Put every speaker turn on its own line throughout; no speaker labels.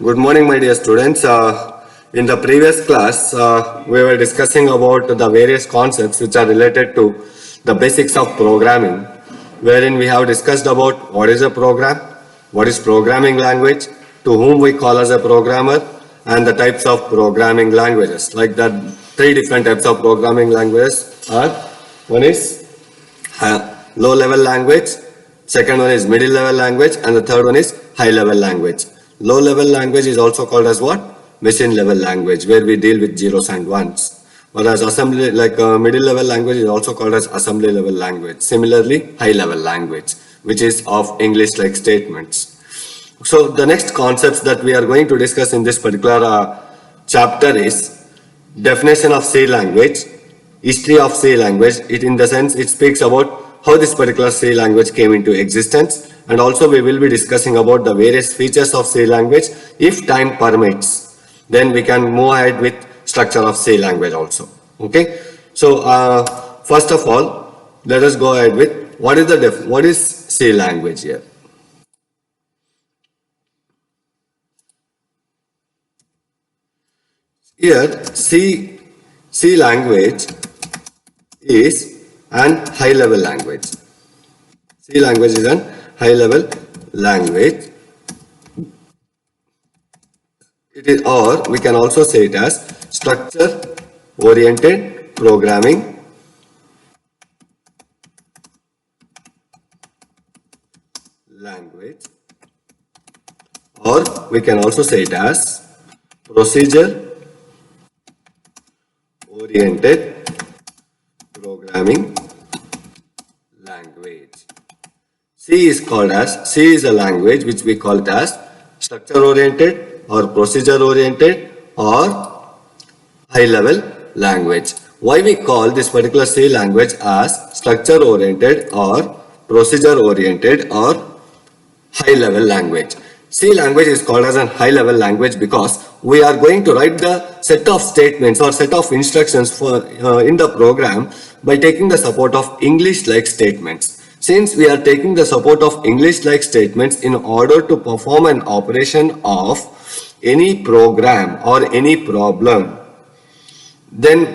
Good morning, my dear students. In the previous class, we were discussing about the various concepts which are related to the basics of programming, wherein we have discussed about what is a program, what is programming language, to whom we call as a programmer, and the types of programming languages. Like that, three different types of programming languages are: one is low-level language, second one is middle-level language, and the third one is high-level language. Low-level language is also called as what? Machine-level language, where we deal with zeros and ones. Whereas assembly, middle-level language is also called as assembly-level language. Similarly, high-level language, which is of English-like statements. So the next concepts that we are going to discuss in this particular chapter is definition of C language, history of C language. It in the sense it speaks about how this particular C language came into existence, and also we will be discussing about the various features of C language. If time permits, then we can move ahead with structure of C language also. Okay. So first of all, let us go ahead with what is C language here. Here, C language is an high-level language. C language is an high-level language. It is, or we can also say it as structure-oriented programming language, or we can also say it as procedure-oriented programming language. C is a language which we call it as structure oriented or procedure oriented or high level language. Why we call this particular C language as structure oriented or procedure oriented or high level language? C language is called as a high level language because we are going to write the set of statements or set of instructions for in the program by taking the support of English-like statements. Since we are taking the support of English-like statements in order to perform an operation of any program or any problem, then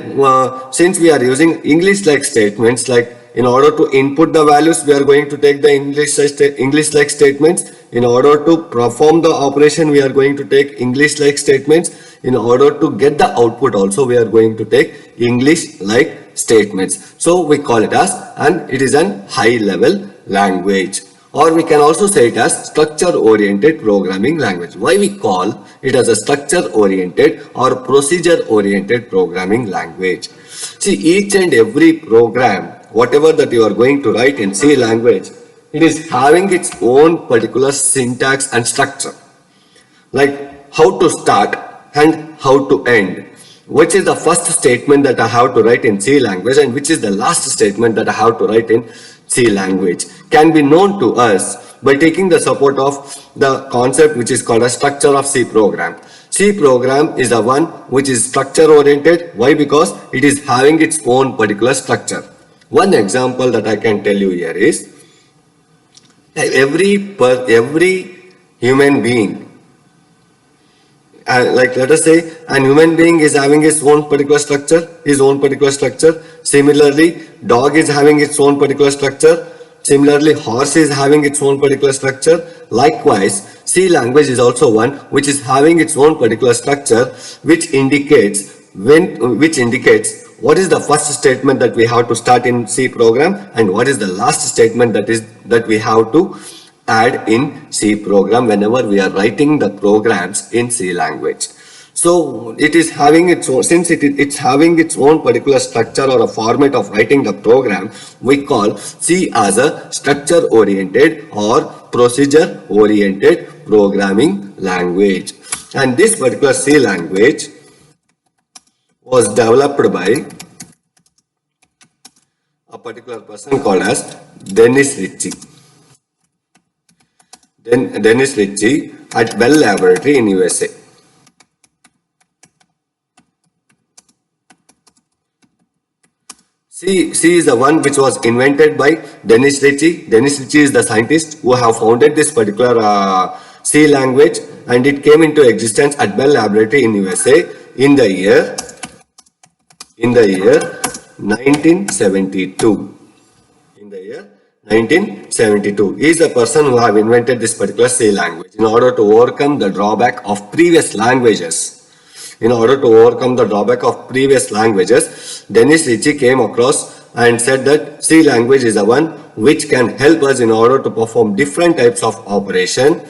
since we are using English-like statements, like in order to input the values, we are going to take the English-like statements. In order to perform the operation, we are going to take English-like statements. In order to get the output also, we are going to take English-like statements. So we call it as, and it is an high-level language. Or we can also say it as structure-oriented programming language. Why we call it as a structure-oriented or procedure-oriented programming language? See, each and every program, whatever that you are going to write in C language, it is having its own particular syntax and structure. Like how to start and how to end. Which is the first statement that I have to write in C language and which is the last statement that I have to write in C language can be known to us by taking the support of the concept which is called a structure of C program. C program is the one which is structure oriented. Why? Because it is having its own particular structure. One example that I can tell you here is every human being, like let us say an human being is having its own particular structure, Similarly, dog is having its own particular structure. Similarly, horse is having its own particular structure. Likewise, C language is also one which is having its own particular structure, which indicates what is the first statement that we have to start in C program and what is the last statement that we have to add in C program whenever we are writing the programs in C language. So it is having its own, since it's having its own particular structure or a format of writing the program, we call C as a structure oriented or procedure oriented programming language. And this particular C language was developed by a particular person called as Dennis Ritchie. Dennis Ritchie at Bell Laboratory in USA. C is the one which was invented by Dennis Ritchie. Dennis Ritchie is the scientist who have founded this particular C language, and it came into existence at Bell Laboratory in USA in the year 1972. In the year 1972. He is the person who have invented this particular C language in order to overcome the drawback of previous languages. Dennis Ritchie came across and said that C language is the one which can help us in order to perform different types of operation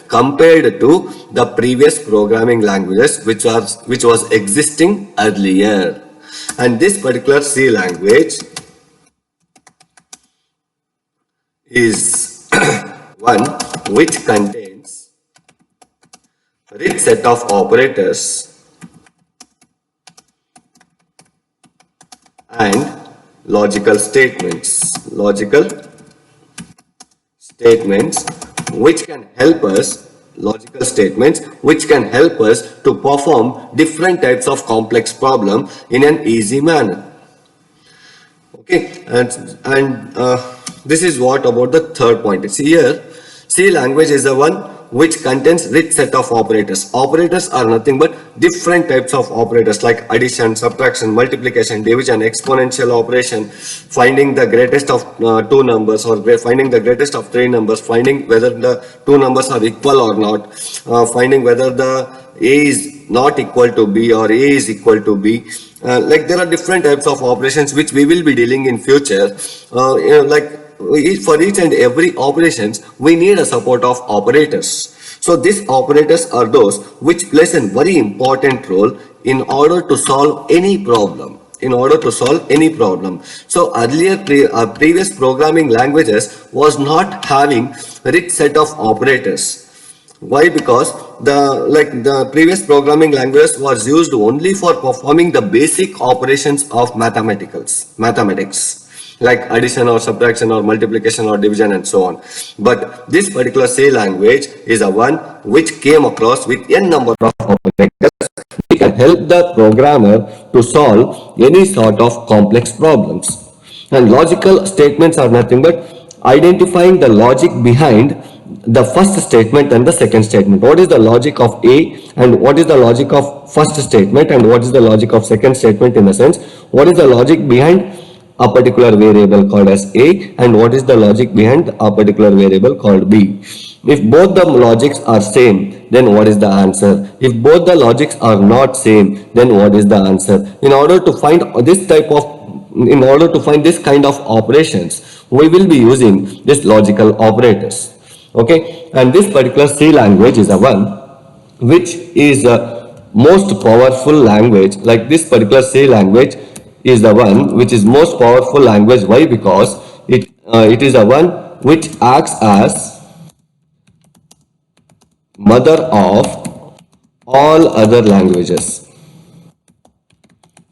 compared to the previous programming languages which was existing earlier. And this particular C language is one which contains a rich set of operators and logical statements which can help us to perform different types of complex problem in an easy manner. Okay, and this is what about the third point. See here, C language is the one which contains rich set of operators. Operators are nothing but different types of operators like addition, subtraction, multiplication, division, exponential operation, finding the greatest of two numbers or finding the greatest of three numbers, finding whether the two numbers are equal or not, finding whether the A is not equal to B or A is equal to B. Like there are different types of operations which we will be dealing in future. For each and every operations, we need a support of operators. So these operators are those which plays a very important role in order to solve any problem. So earlier previous programming languages was not having a rich set of operators. Why? Because the previous programming language was used only for performing the basic operations of mathematics, like addition or subtraction or multiplication or division and so on. But this particular C language is a one which came across with n number of operators. It can help the programmer to solve any sort of complex problems. And logical statements are nothing but identifying the logic behind the first statement and the second statement. What is the logic of A and what is the logic of first statement and what is the logic of second statement, in the sense what is the logic behind a particular variable called as A and what is the logic behind a particular variable called B. If both the logics are same, then what is the answer? If both the logics are not same, then what is the answer? In order to find this kind of operations, we will be using this logical operators. Okay, and this particular C language is a one which is a most powerful language. Like this particular C language is the one which is most powerful language. Why? Because it is a one which acts as mother of all other languages.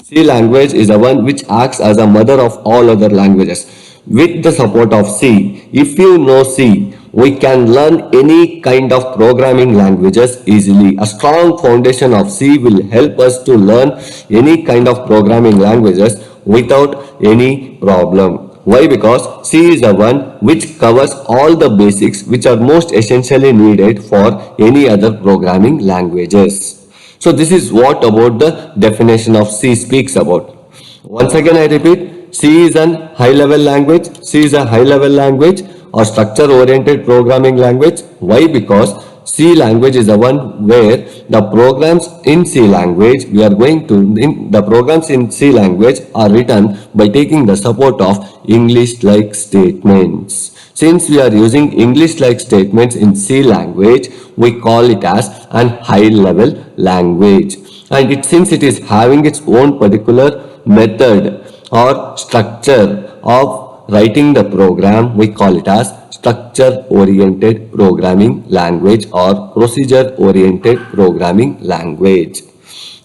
C language is the one which acts as a mother of all other languages. With the support of C, if you know C, we can learn any kind of programming languages easily. A strong foundation of C will help us to learn any kind of programming languages without any problem. Why? Because C is the one which covers all the basics which are most essentially needed for any other programming languages. So this is what about the definition of C speaks about. Once again I repeat, C is a high-level language. C is a high-level language or structure-oriented programming language. Why? Because C language is the one where the programs in C language the programs in C language are written by taking the support of English-like statements. Since we are using English-like statements in C language, we call it as an high-level language. And since it is having its own particular method or structure of writing the program, we call it as structure-oriented programming language or procedure-oriented programming language.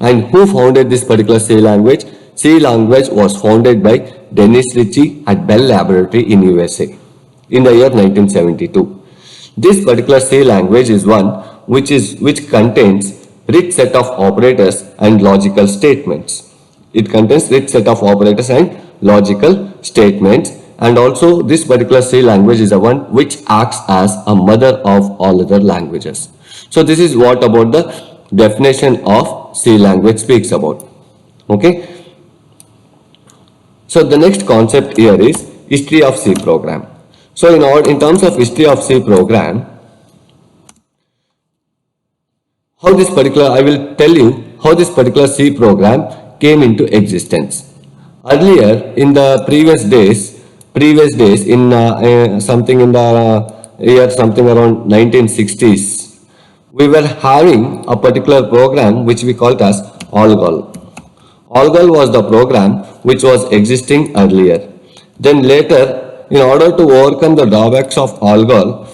And who founded this particular C language? C language was founded by Dennis Ritchie at Bell Laboratory in USA in the year 1972. This particular C language is one which contains rich set of operators and logical statements. It contains rich set of operators and logical statements and also this particular C language is the one which acts as a mother of all other languages. So this is what about the definition of C language speaks about. Okay. So the next concept here is history of C program. So in terms of history of C program, I will tell you how this particular C program came into existence. Earlier in the previous days in something in the year something around 1960s, we were having a particular program which we called as ALGOL. ALGOL was the program which was existing earlier. Then later, in order to overcome the drawbacks of ALGOL,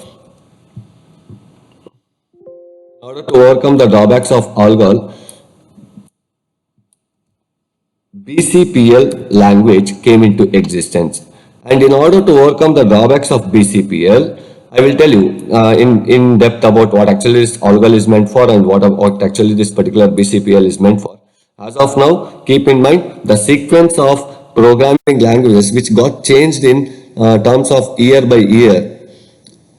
BCPL language came into existence. And in order to overcome the drawbacks of BCPL, I will tell you in depth about what actually this ALGOL is meant for and what actually this particular BCPL is meant for. As of now, keep in mind the sequence of programming languages which got changed in terms of year by year.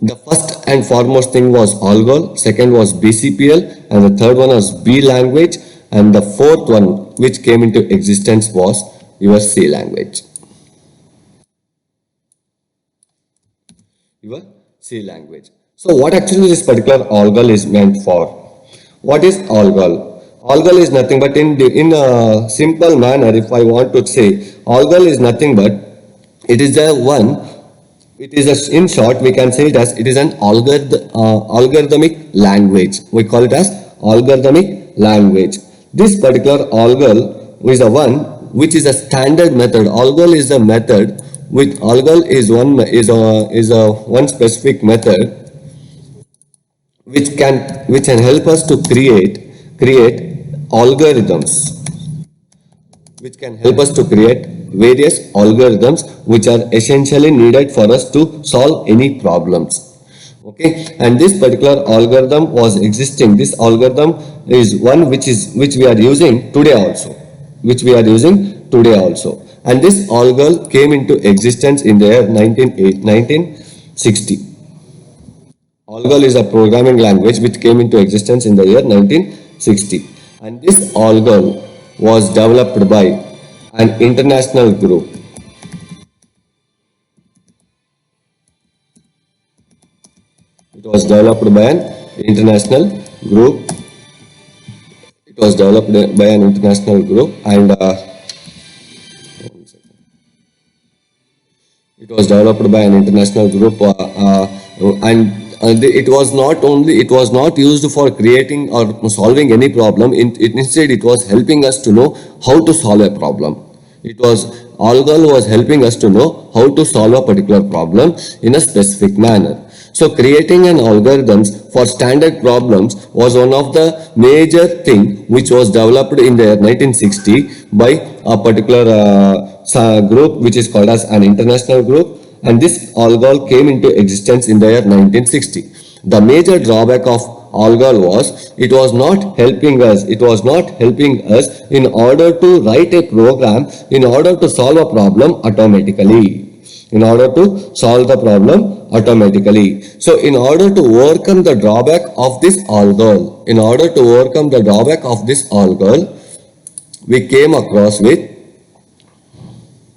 The first and foremost thing was ALGOL, second was BCPL, and the third one was B language, and the fourth one which came into existence was your C language. Your C language. So what actually this particular ALGOL is meant for? What is ALGOL? ALGOL is nothing but in a simple manner, if I want to say, ALGOL is nothing but it is the one. It is in short, we can say it as it is an algorithmic language. We call it as algorithmic language. This particular ALGOL is a one which is a standard method. ALGOL is a method with ALGOL is a one specific method which can help us to create algorithms, which can help us to create various algorithms which are essentially needed for us to solve any problems. Okay, and this particular algorithm was existing. This algorithm is one which we are using today also, and this ALGOL came into existence in the year 1960. ALGOL is a programming language which came into existence in the year 1960, and this ALGOL was developed by an international group. It was developed by an international group. And it was not used for creating or solving any problem. Instead, it was helping us to know how to solve a problem. ALGOL was helping us to know how to solve a particular problem in a specific manner. So creating an algorithms for standard problems was one of the major thing which was developed in the year 1960 by a particular group which is called as an international group, and this ALGOL came into existence in the year 1960. The major drawback of ALGOL was it was not helping us in order to write a program in order to solve a problem automatically. So in order to overcome the drawback of this ALGOL, we came across with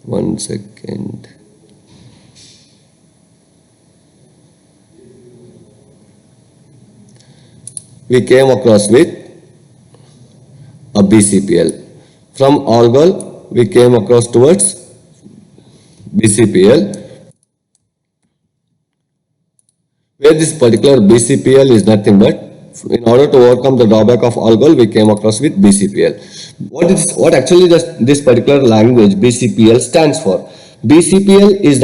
one second. We came across with a BCPL. From ALGOL, we came across towards BCPL, where this particular BCPL is nothing but in order to overcome the drawback of ALGOL, we came across with BCPL. What actually this particular language BCPL stands for? BCPL is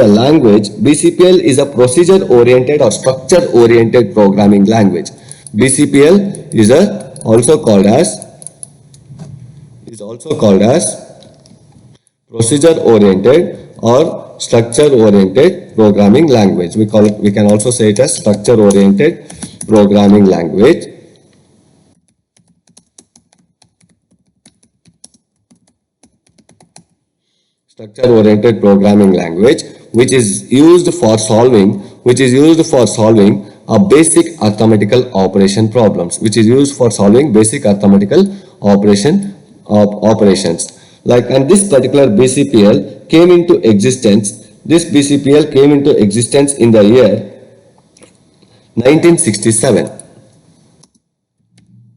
a procedure oriented or structure oriented programming language. BCPL is also called as procedure oriented or structure oriented programming language. We can also say it as structure oriented programming language. structure oriented programming language, which is used for solving a basic arithmetical operation problems, which is used for solving basic arithmetical operations. Like, and this particular BCPL came into existence. This BCPL came into existence in the year 1967.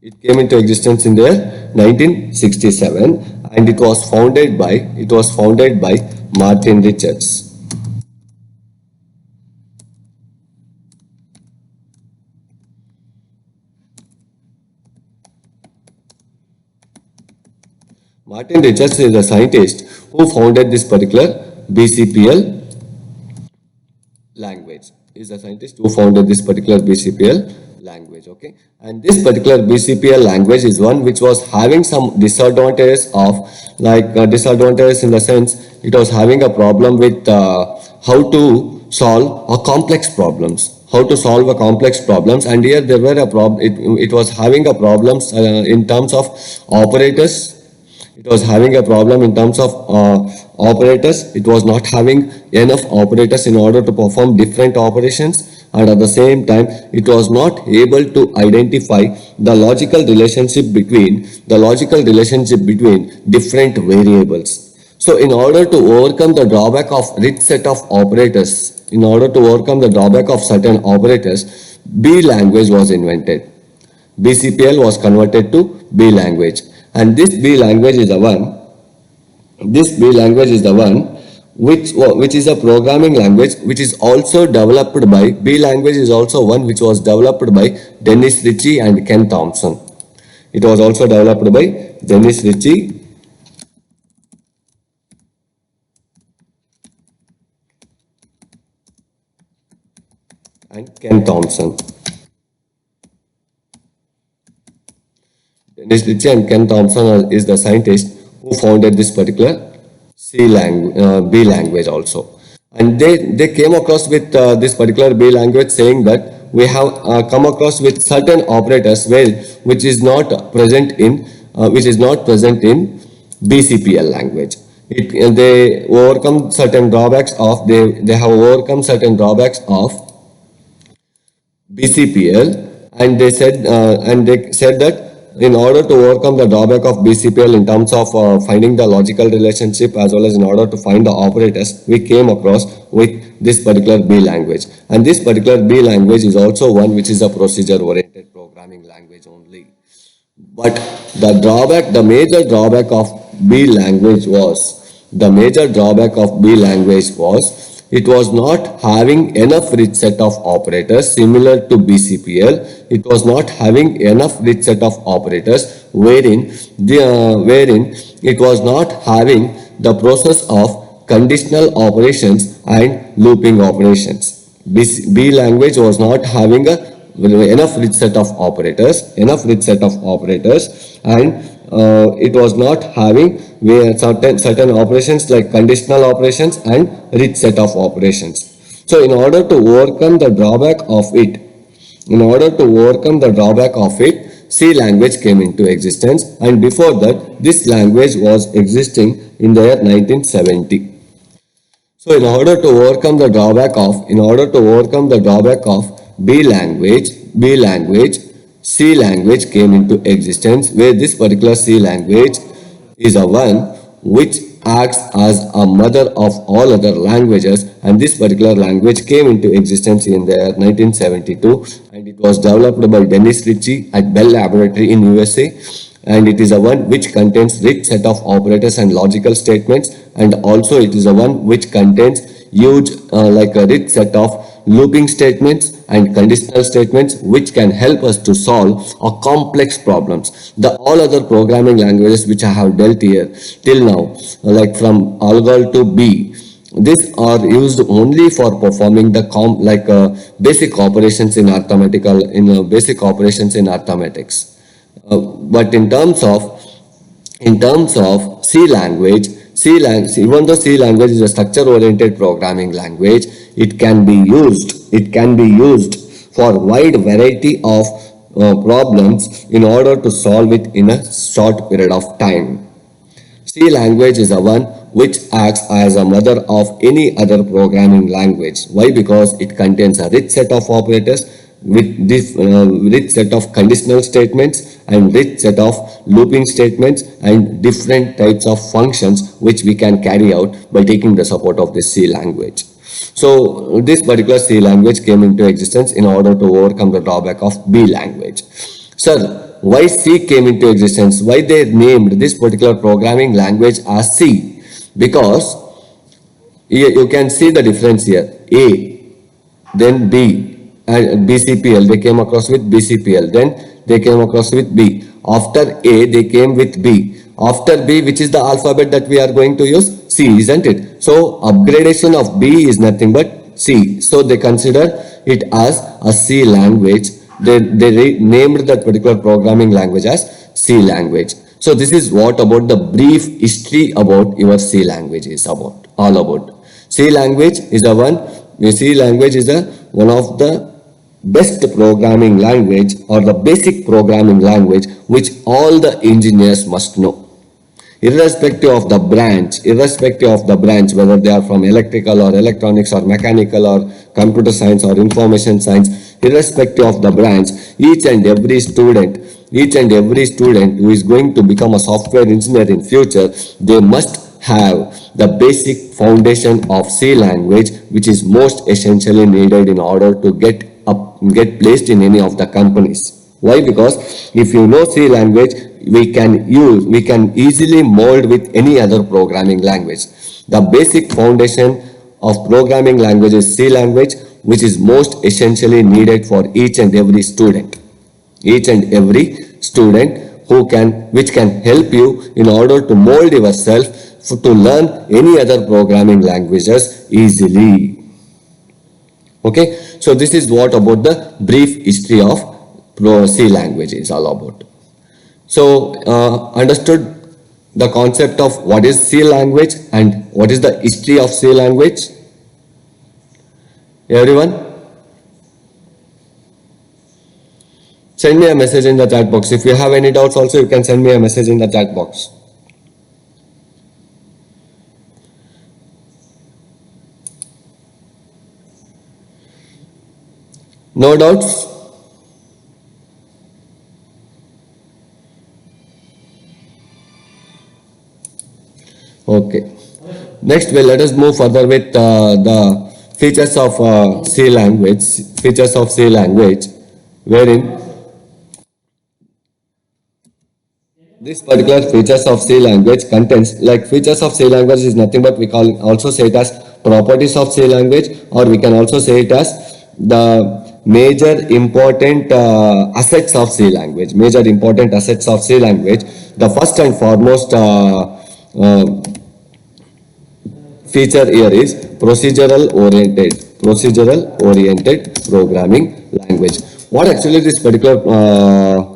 It came into existence in the year 1967, and it was founded by Martin Richards. Martin Richards is a scientist who founded this particular BCPL language. Is a scientist who founded this particular BCPL language. Okay, and this particular BCPL language is one which was having some disadvantages of, disadvantages in the sense it was having a problem with how to solve a complex problems. And here there were a problem. It was having a problems in terms of operators. It was having a problem in terms of operators. It was not having enough operators in order to perform different operations, and at the same time it was not able to identify the logical relationship between different variables. So in order to overcome the drawback of rich set of operators, certain operators, B language was invented. BCPL was converted to B language. And this B language is the one which is a programming language which is also developed by, B language is also one which was developed by Dennis Ritchie and Ken Thompson. It was also developed by Dennis Ritchie and Ken Thompson. Dennis Ritchie and Ken Thompson is the scientist who founded this particular B language also. And they came across with this particular B language, saying that we have come across with certain operators which is not present in BCPL language. They overcome certain drawbacks of they have overcome certain drawbacks of BCPL, and they said that in order to overcome the drawback of BCPL in terms of finding the logical relationship as well as in order to find the operators, we came across with this particular B language. And this particular B language is also one which is a procedure-oriented programming language only. But the major drawback of B language was it was not having enough rich set of operators similar to BCPL. It was not having enough rich set of operators wherein it was not having the process of conditional operations and looping operations. B language was not having enough rich set of operators, and it was not having certain operations like conditional operations and rich set of operations. So in order to overcome the drawback of it, C language came into existence, and before that this language was existing in the year 1970. So in order to overcome the drawback of B language, C language came into existence, where this particular C language is a one which acts as a mother of all other languages, and this particular language came into existence in the year 1972, and it was developed by Dennis Ritchie at Bell Laboratory in USA, and it is a one which contains rich set of operators and logical statements, and also it is a one which contains huge a rich set of looping statements and conditional statements which can help us to solve a complex problems. The all other programming languages which I have dealt here till now, like from ALGOL to B, these are used only for performing the basic operations in arithmetics. But in terms of C language, even though C language is a structure-oriented programming language, it can be used for wide variety of problems in order to solve it in a short period of time. C language is the one which acts as a mother of any other programming language. Why? Because it contains a rich set of operators with this rich set of conditional statements and rich set of looping statements and different types of functions which we can carry out by taking the support of this C language. So this particular C language came into existence in order to overcome the drawback of B language. Sir, why C came into existence? Why they named this particular programming language as C? Because you can see the difference here. A, then B, and BCPL, they came across with BCPL, then they came across with B. After A, they came with B. After B, which is the alphabet that we are going to use? C, isn't it? So upgradation of B is nothing but C. So they consider it as a C language. They named that particular programming language as C language. So this is what about the brief history about your C language is about, all about. C language is the one, C language is one of the best programming language or the basic programming language which all the engineers must know. Irrespective of the branch, whether they are from electrical or electronics or mechanical or computer science or information science, irrespective of the branch, each and every student who is going to become a software engineer in future, they must have the basic foundation of C language, which is most essentially needed in order to get placed in any of the companies. Why? Because if you know C language, we can easily mold with any other programming language. The basic foundation of programming language is C language, which is most essentially needed for each and every student. Which can help you in order to mold yourself to learn any other programming languages easily. Okay, so this is what about the brief history of C language is all about. So understood the concept of what is C language and what is the history of C language? Everyone? Send me a message in the chat box. If you have any doubts also, you can send me a message in the chat box. No doubts? Okay. Next, let us move further with the features of C language, wherein this particular features of C language contains, like features of C language is nothing but we also say it as properties of C language, or we can also say it as the major important assets of C language. The first and foremost feature here is procedural oriented programming language. What actually this particular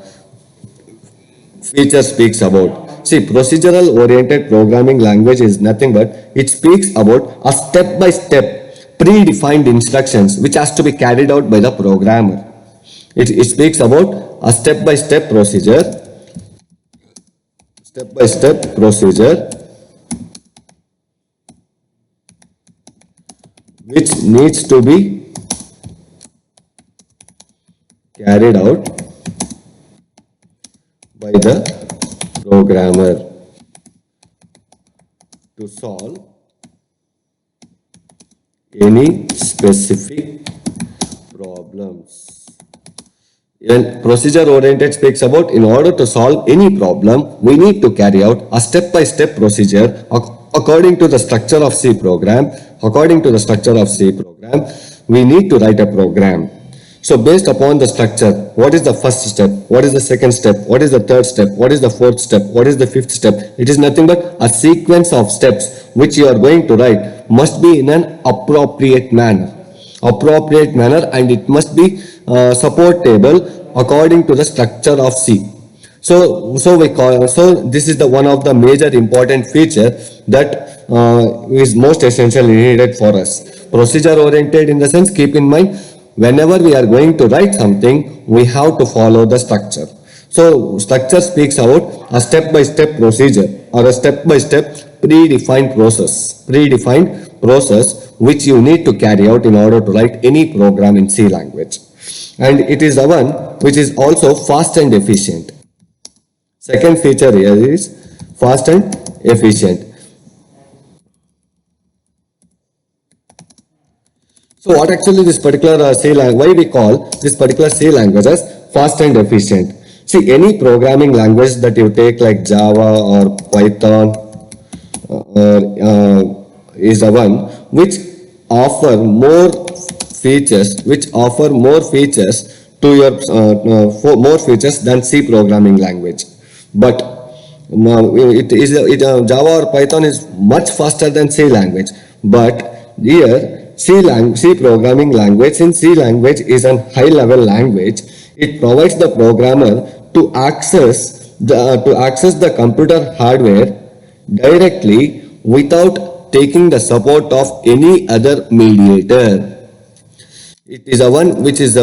feature speaks about? See, procedural oriented programming language is nothing but it speaks about a step-by-step predefined instructions which has to be carried out by the programmer. It speaks about a step-by-step procedure which needs to be carried out by the programmer to solve any specific problems. And procedure oriented speaks about in order to solve any problem, we need to carry out a step-by-step procedure according to the structure of C program. We need to write a program. So based upon the structure, what is the first step? What is the second step? What is the third step? What is the fourth step? What is the fifth step? It is nothing but a sequence of steps which you are going to write must be in an appropriate manner, and it must be supportable according to the structure of C. So this is the one of the major important feature that is most essentially needed for us. Procedure oriented in the sense, keep in mind, whenever we are going to write something, we have to follow the structure. So structure speaks about a step-by-step procedure or a step-by-step predefined process which you need to carry out in order to write any program in C language. And it is the one which is also fast and efficient. Second feature here is fast and efficient. So what actually this particular C language, why we call this particular C language as fast and efficient? See, any programming language that you take like Java or Python is the one which offer more features, to your more features than C programming language. But Java or Python is much faster than C language. But here C programming language, since C language is a high level language, it provides the programmer to access the computer hardware directly without taking the support of any other mediator. It is a one which is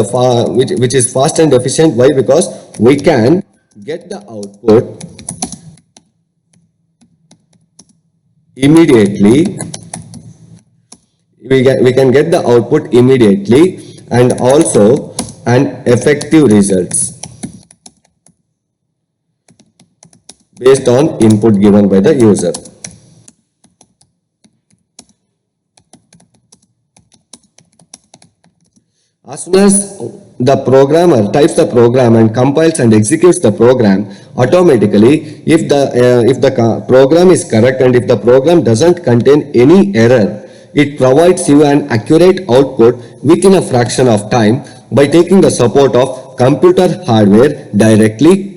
fast and efficient. Why? Because we can get the output immediately. We can get the output immediately and also an effective results based on input given by the user. As soon as the programmer types the program and compiles and executes the program, automatically if the program is correct and if the program doesn't contain any error, it provides you an accurate output within a fraction of time by taking the support of computer hardware directly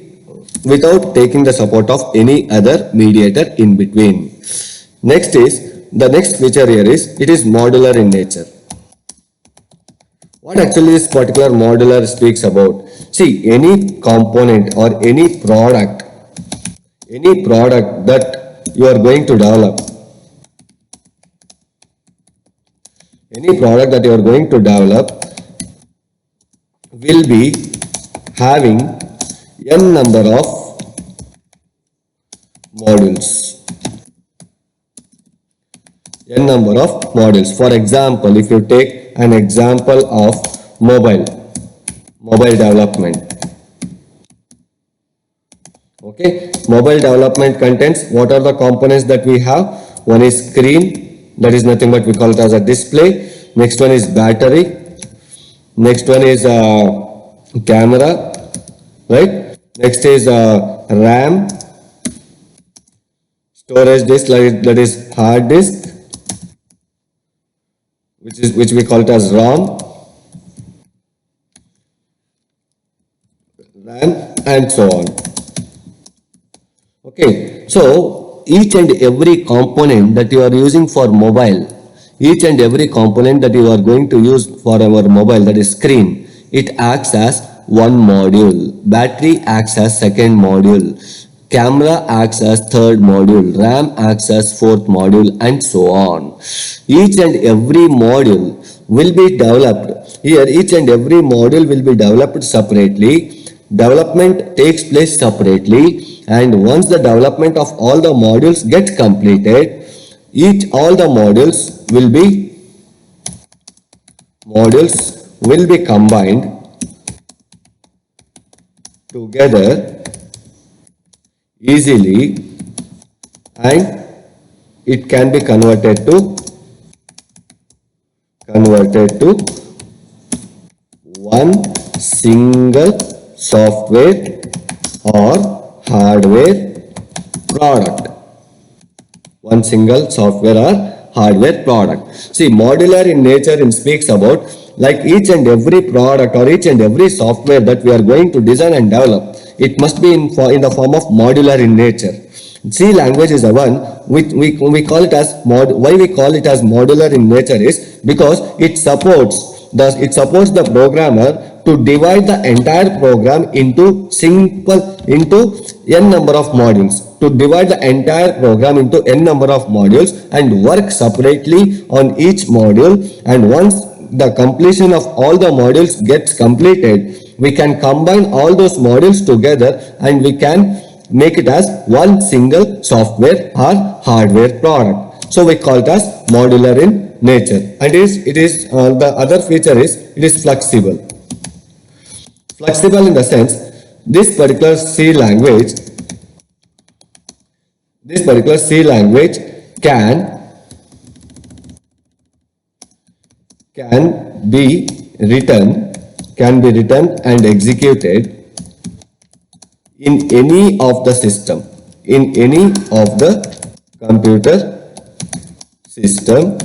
without taking the support of any other mediator in between. The next feature here is it is modular in nature. What actually this particular modular speaks about? See, any component or any product that you are going to develop, will be having n number of modules. For example, if you take an example of mobile development. Okay, mobile development contains what are the components that we have? One is screen, that is nothing but we call it as a display. Next one is battery. Next one is camera, right? Next is RAM, storage disk, that is hard disk, which we call it as ROM, and so on. Okay, so each and every component that you are using for mobile, each and every component that you are going to use for our mobile, that is screen, it acts as one module. Battery acts as second module. Camera acts as third module. RAM acts as fourth module, and so on. Each and every module will be developed. Here, each and every module will be developed separately. Development takes place separately, and once the development of all the modules gets completed, all the modules will be combined together easily, and it can be converted to one single software or hardware product. One single software or hardware product. See, modular in nature speaks about like each and every product or each and every software that we are going to design and develop, it must be in the form of modular in nature. C language is the one which we call it as why we call it as modular in nature is because it supports the programmer to divide the entire program into n number of modules, to divide the entire program into n number of modules and work separately on each module. And once the completion of all the modules gets completed, we can combine all those modules together and we can make it as one single software or hardware product. So we call it as modular in nature. And the other feature is it is flexible. Flexible in the sense this particular C language can be written and executed in any of the system, in any of the computer system,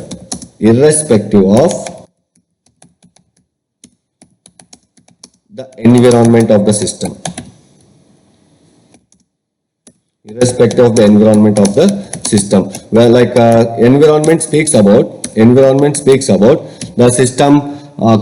irrespective of the environment of the system. Irrespective of the environment of the system. Well, like environment speaks about the system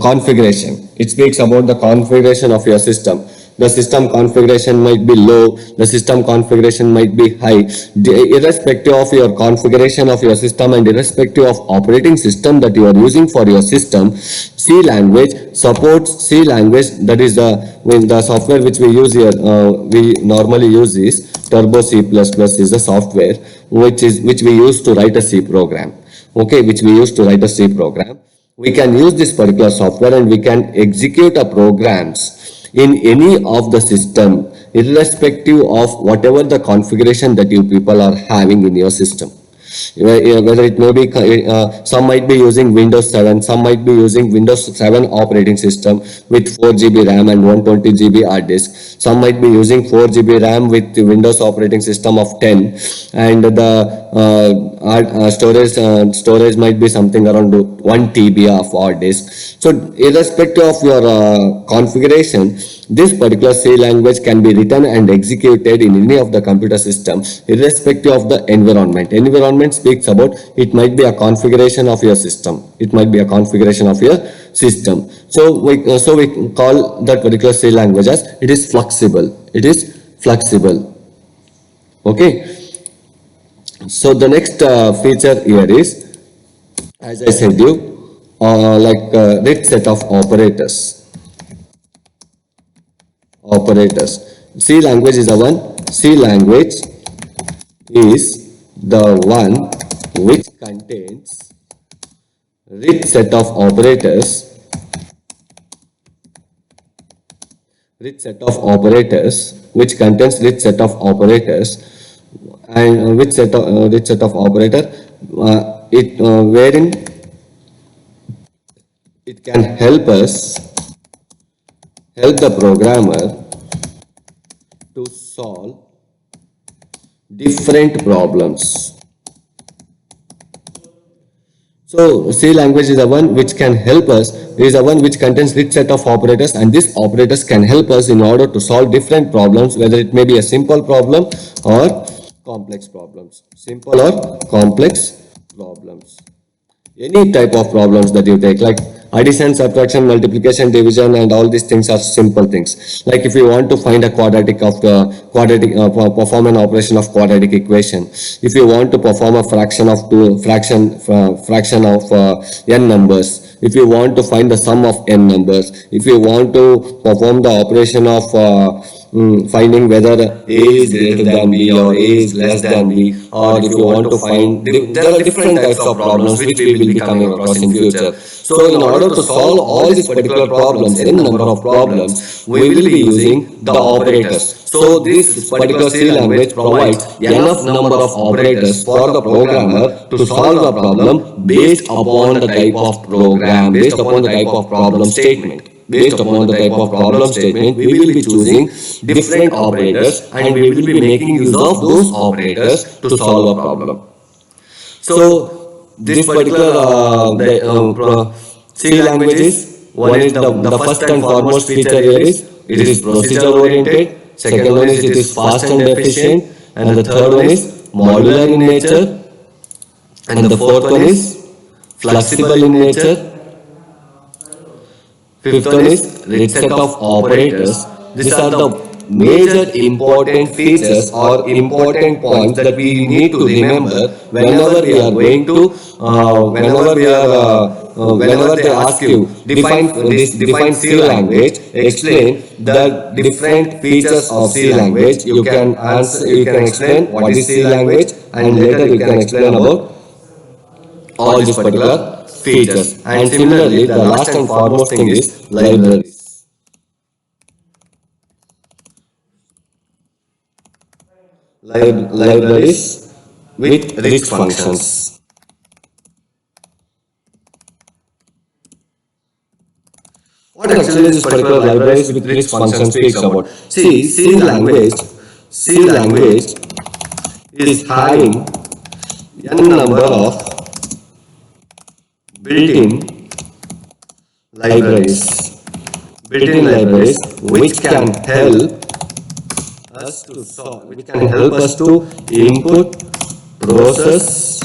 configuration. It speaks about the configuration of your system. The system configuration might be low, the system configuration might be high. Irrespective of your configuration of your system and irrespective of operating system that you are using for your system, C language supports C language. That is the software which we use here. We normally use is Turbo C++ is the software which we use to write a C program. Okay, which we use to write a C program. We can use this particular software and we can execute a programs in any of the system, irrespective of whatever the configuration that you people are having in your system. Whether it may be, some might be using Windows 7, some might be using Windows 7 operating system with 4 GB RAM and 120 GB hard disk. Some might be using 4 GB RAM with the Windows operating system of 10, and the storage might be something around 1 TB of hard disk. So irrespective of your configuration, this particular C language can be written and executed in any of the computer system, irrespective of the environment. Environment speaks about it might be a configuration of your system. It might be a configuration of your system. So we call that particular C language as it is flexible. It is flexible. Okay. So the next feature here is, as I said you, rich set of operators. C language is the one which contains rich set of operators and which set of operator wherein it can help the programmer to solve different problems. So C language is the one which can help us, is the one which contains rich set of operators, and these operators can help us in order to solve different problems, whether it may be a simple problem or complex problems. Simple or complex problems. Any type of problems that you take, like addition, subtraction, multiplication, division, and all these things are simple things. Like if you want to find a perform an operation of quadratic equation. If you want to perform a fraction of n numbers. If you want to find the sum of n numbers. If you want to perform the operation of finding whether A is greater than B or A is less than B, or if you want to find, there are different types of problems which we will be coming across in future. So in order to solve all these particular problems, n number of problems, we will be using the operators. So this particular C language provides enough number of operators for the programmer to solve a problem based upon the type of program, based upon the type of problem statement. Based upon the type of problem statement, we will be choosing different operators and we will be making use of those operators to solve a problem. So this particular C language is, one is the first and foremost feature here is it is procedure oriented, second one is it is fast and efficient, and the third one is modular in nature, and the fourth one is flexible in nature. Fifth one is rich set of operators. These are the major important features or important points that we need to remember whenever we are going to whenever they ask you, define C language, explain the different features of C language. You can answer, you can explain what is C language, and later you can explain about all these particular features. And similarly, the last and foremost thing is libraries. Libraries with rich functions. What actually this particular libraries with rich function speaks about? See, C language is having n number of built-in libraries which can help us to solve, which can help us to input, process,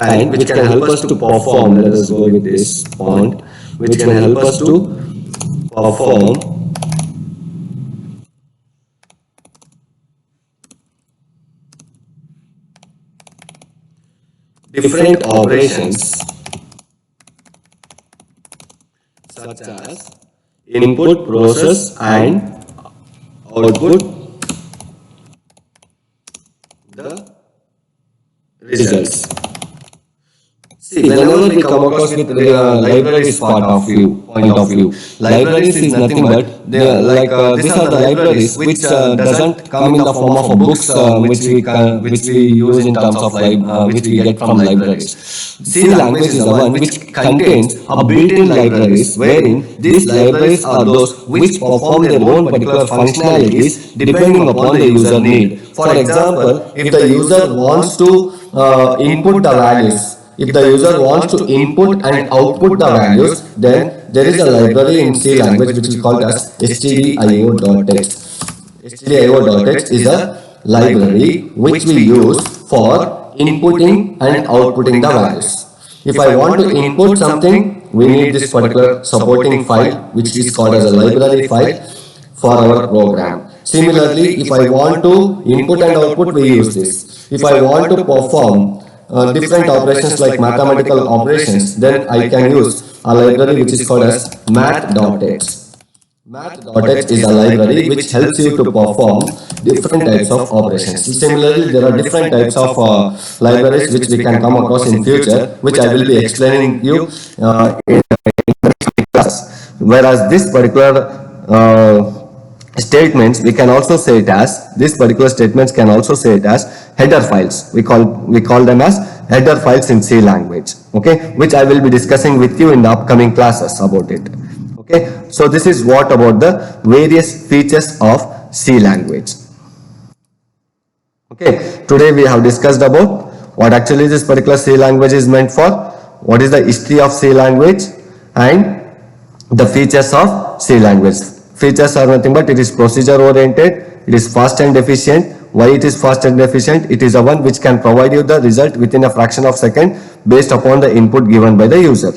and which can help us to perform. Let us go with this font. Which can help us to perform different operations such as input, process, and output the results. See, whenever we come across with libraries point of view, libraries is nothing but these are the libraries which doesn't come in the form of books which we use in terms of which we get from libraries. C language is the one which contains a built-in libraries wherein these libraries are those which perform their own particular functionalities depending upon the user need. For example, if the user wants to input the values. If the user wants to input and output the values, then there is a library in C language which is called as stdio.txt. stdio.txt is a library which we use for inputting and outputting the values. If I want to input something, we need this particular supporting file which is called as a library file for our program. Similarly, if I want to input and output, we use this. If I want to perform different operations like mathematical operations, then I can use a library which is called as math.txt. Math.txt is a library which helps you to perform different types of operations. Similarly, there are different types of libraries which we can come across in future, which I will be explaining you in class. Whereas this particular statements, we can also say it as, these particular statements can also say it as header files. We call them as header files in C language, okay, which I will be discussing with you in the upcoming classes about it. Okay, so this is what about the various features of C language. Okay, today we have discussed about what actually this particular C language is meant for, what is the history of C language, and the features of C language. Features are nothing but it is procedure oriented, it is fast and efficient. Why it is fast and efficient? It is the one which can provide you the result within a fraction of a second based upon the input given by the user.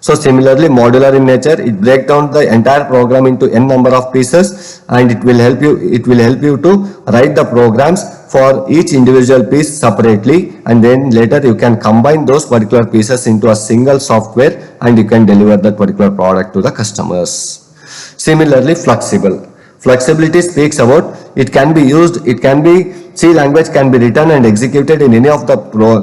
So similarly, modular in nature, it breaks down the entire program into n number of pieces, and it will help you to write the programs for each individual piece separately, and then later you can combine those particular pieces into a single software and you can deliver that particular product to the customers. Similarly, flexible. Flexibility speaks about it can be used, C language can be written and executed in any of the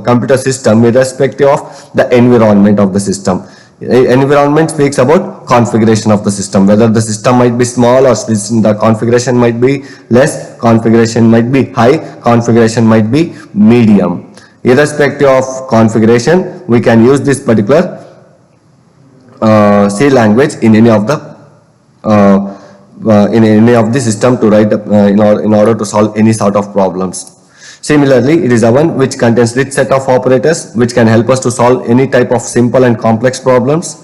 computer system irrespective of the environment of the system. Environment speaks about configuration of the system, whether the system might be small or the configuration might be less, configuration might be high, configuration might be medium. Irrespective of configuration, we can use this particular C language in any of the system to write in order to solve any sort of problems. Similarly, it is a one which contains rich set of operators which can help us to solve any type of simple and complex problems.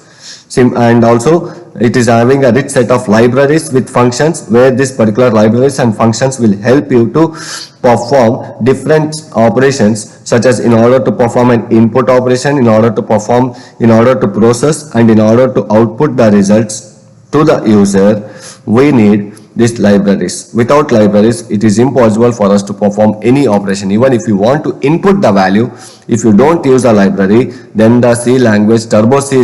And also it is having a rich set of libraries with functions where these particular libraries and functions will help you to perform different operations, such as in order to perform an input operation, in order to process, and in order to output the results to the user. We need these libraries. Without libraries, it is impossible for us to perform any operation. Even if you want to input the value, if you don't use a library, then the C language, Turbo C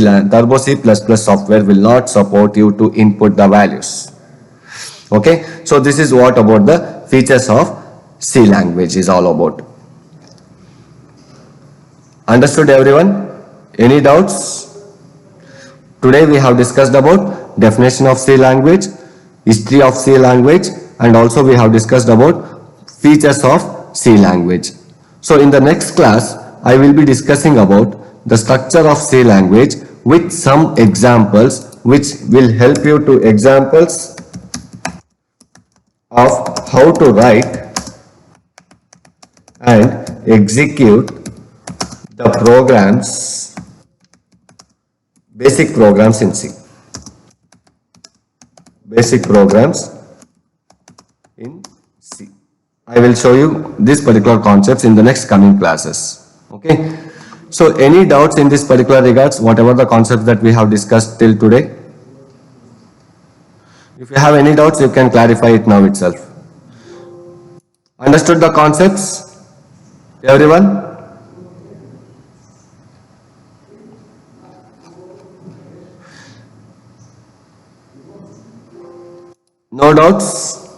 software will not support you to input the values. Okay, so this is what about the features of C language is all about. Understood everyone? Any doubts? Today we have discussed about definition of C language, history of C language, and also we have discussed about features of C language. So in the next class, I will be discussing about the structure of C language with some examples which will help you to examples of how to write and execute the programs, basic programs in C. Basic programs in C. I will show you these particular concepts in the next coming classes. Okay. So any doubts in this particular regards, whatever the concepts that we have discussed till today? If you have any doubts, you can clarify it now itself. Understood the concepts? Everyone? No doubts?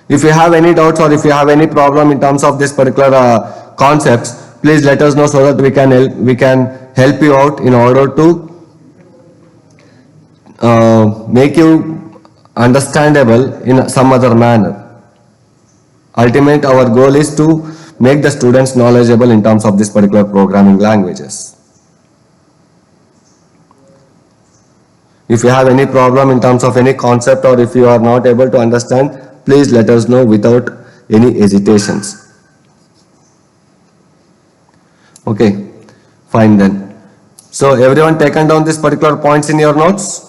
If you have any doubts or if you have any problem in terms of this particular concepts, please let us know so that we can help you out in order to make you understandable in some other manner. Ultimate, our goal is to make the students knowledgeable in terms of this particular programming languages. If you have any problem in terms of any concept or if you are not able to understand, please let us know without any hesitations. Okay, fine then. So everyone taken down these particular points in your notes?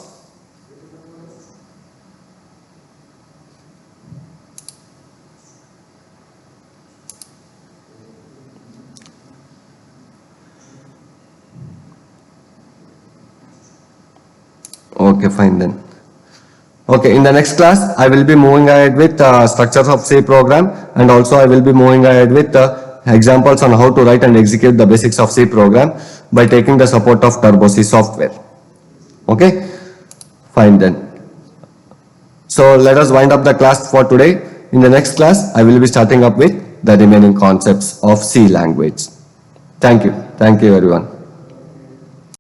Okay, fine then. Okay, in the next class, I will be moving ahead with structures of C program, and also I will be moving ahead with examples on how to write and execute the basics of C program by taking the support of Turbo C software. Okay, fine then. So let us wind up the class for today. In the next class, I will be starting up with the remaining concepts of C language. Thank you. Thank you everyone.